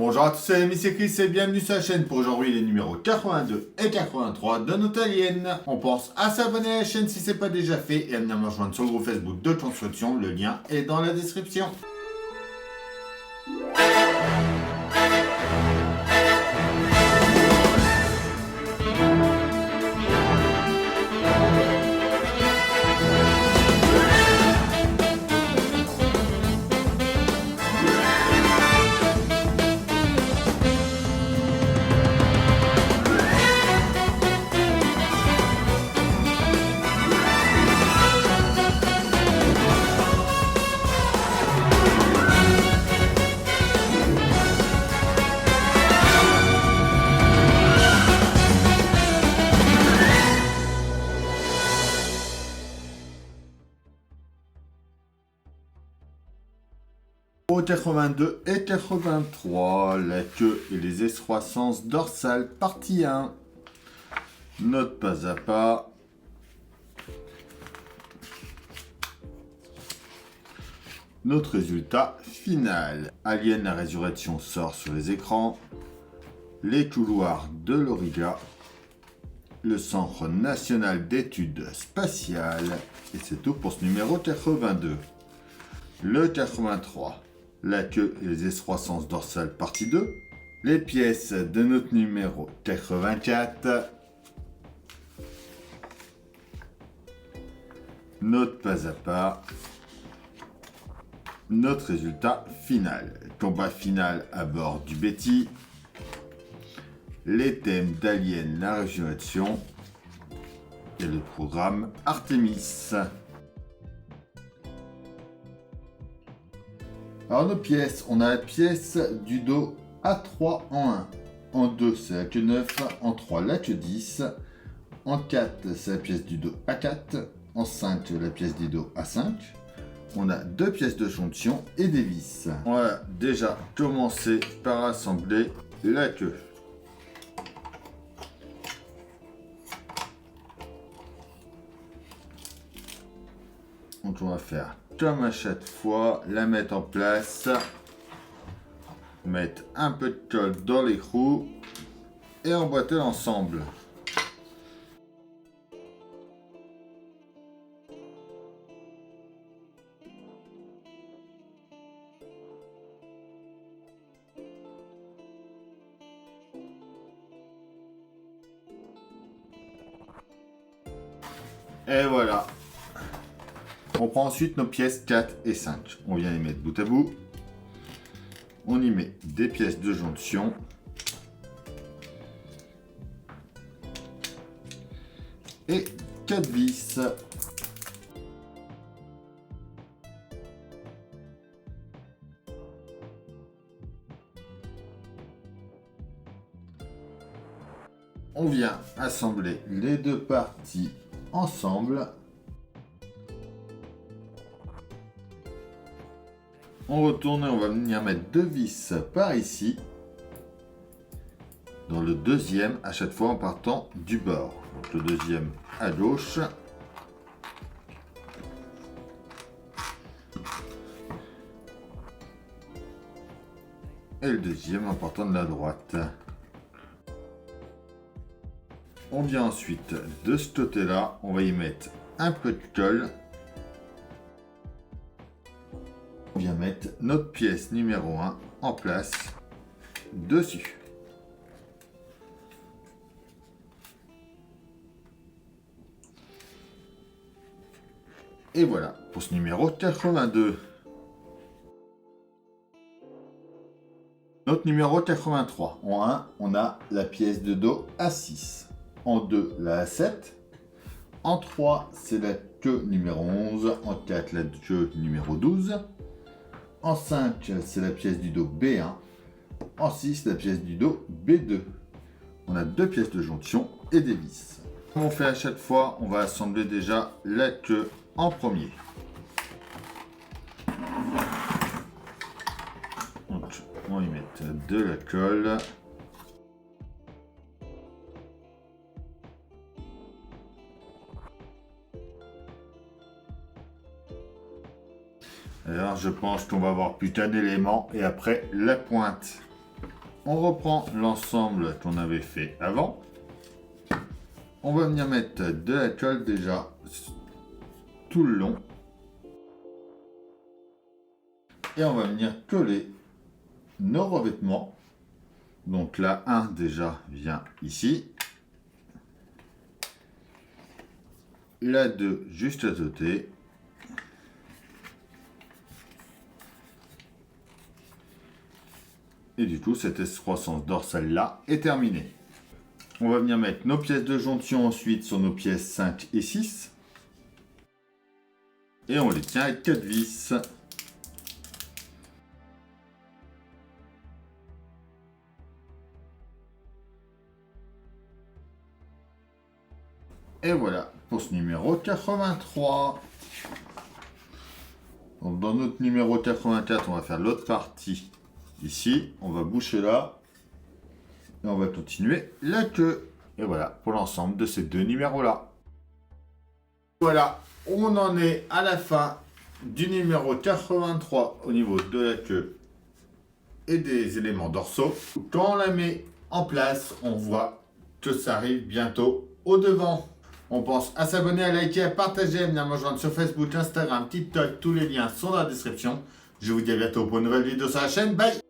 Bonjour à tous, c'est Amy, c'est Chris et bienvenue sur la chaîne pour aujourd'hui les numéros 82 et 83 de notre alien. On pense à s'abonner à la chaîne si ce n'est pas déjà fait et à venir me rejoindre sur le groupe Facebook de construction, le lien est dans la description. Au 82 et 83, la queue et les excroissances dorsales, partie 1. Note pas à pas. Notre résultat final. Alien la résurrection sort sur les écrans. Les couloirs de l'Auriga. Le Centre national d'études spatiales. Et c'est tout pour ce numéro 82. Le 83. La queue et les excroissances dorsales, partie 2. Les pièces de notre numéro 84. Note pas à pas. Notre résultat final. Combat final à bord du Betty. Les thèmes d'Alien la résurrection. Et le programme Artemis. Alors nos pièces, on a la pièce du dos A3 en 1. En 2, c'est la queue 9. En 3, la queue 10. En 4, c'est la pièce du dos A4. En 5, la pièce du dos A5. On a deux pièces de jonction et des vis. On va déjà commencer par assembler la queue. Donc on va faire comme à chaque fois, la mettre en place, mettre un peu de colle dans l'écrou et emboîter l'ensemble. Et voilà. On prend ensuite nos pièces 4 et 5. On vient les mettre bout à bout. On y met des pièces de jonction. Et 4 vis. On vient assembler les deux parties ensemble. On retourne et on va venir mettre deux vis par ici. Dans le deuxième, à chaque fois en partant du bord. Donc le deuxième à gauche. Et le deuxième en partant de la droite. On vient ensuite de ce côté-là, on va y mettre un peu de colle. On vient mettre notre pièce numéro 1 en place dessus. Et voilà pour ce numéro 82. Notre numéro 83. En 1, on a la pièce de dos A6. En 2, la A7. En 3, c'est la queue numéro 11. En 4, la queue numéro 12. En 5, c'est la pièce du dos B1. En 6, la pièce du dos B2. On a deux pièces de jonction et des vis. Comme on fait à chaque fois, on va assembler déjà la queue en premier. Donc, on va y mettre de la colle. Alors je pense qu'on va avoir plus qu'un élément et après la pointe. On reprend l'ensemble qu'on avait fait avant. On va venir mettre de la colle déjà tout le long. Et on va venir coller nos revêtements. Donc la 1 déjà vient ici. La 2 juste à côté. Et du coup, cette excroissance dorsale là est terminée. On va venir mettre nos pièces de jonction ensuite sur nos pièces 5 et 6. Et on les tient avec 4 vis. Et voilà pour ce numéro 83. Donc dans notre numéro 84, on va faire l'autre partie ici. On va boucher là. Et on va continuer la queue. Et voilà pour l'ensemble de ces deux numéros-là. Voilà, on en est à la fin du numéro 83 au niveau de la queue et des éléments dorsaux. Quand on la met en place, on voit que ça arrive bientôt au devant. On pense à s'abonner, à liker, à partager, à venir me rejoindre sur Facebook, Instagram, TikTok. Tous les liens sont dans la description. Je vous dis à bientôt pour une nouvelle vidéo sur la chaîne. Bye!